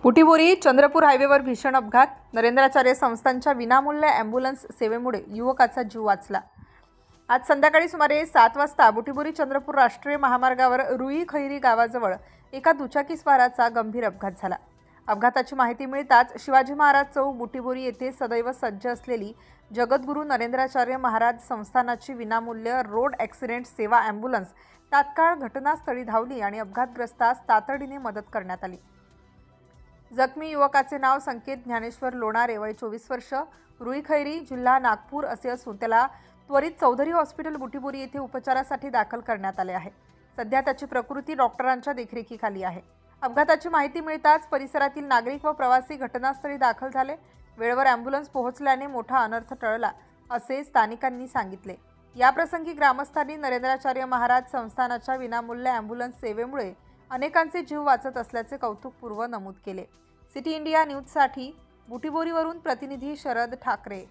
बुटीबोरी चंद्रपूर हायवेवर भीषण अपघात। नरेंद्राचार्य संस्थांच्या विनामूल्य ॲम्ब्युलन्स सेवेमुळे युवकाचा जीव वाचला। आज संध्याकाळी सुमारे 7 वाजता बुटीबोरी चंद्रपूर राष्ट्रीय महामार्गावर रुई खैरी गावाजवळ एका दुचाकीस्वाराचा गंभीर अपघात झाला। अपघाताची माहिती मिळताच शिवाजी महाराज चौक बुटीबोरी येथे सदैव सज्ज असलेली जगद्गुरू नरेंद्राचार्य महाराज संस्थानाची विनामूल्य रोड ॲक्सिडेंट सेवा ॲम्ब्युलन्स तात्काळ घटनास्थळी धावली आणि अपघातग्रस्तास तातडीने मदत करण्यात आली। जखमी युवकाचे नाव संकेत ज्ञानेश्वर लोणारे, वय 24 वर्ष, रुई खैरी, जिल्हा नागपूर असे असून त्याला त्वरित चौधरी हॉस्पिटल बुटीबोरी येथे उपचारासाठी दाखल करण्यात आले आहे। सध्या त्याची प्रकृती डॉक्टरांच्या देखरेखीखाली आहे। अपघाताची माहिती मिळताच परिसरातील नागरिक व प्रवासी घटनास्थळी दाखल झाले। वेळेवर ॲम्ब्युलन्स पोहोचल्याने मोठा अनर्थ टळला असे स्थानिकांनी सांगितले। याप्रसंगी ग्रामस्थांनी नरेंद्राचार्य महाराज संस्थानाच्या विनामूल्य ॲम्ब्युलन्स सेवेमुळे अनेकांचे जीव वाचत असल्याचे कौतुकपूर्व नमूद केले। सिटी इंडिया न्यूजसाठी बुटीबोरीवरून प्रतिनिधी शरद ठाकरे।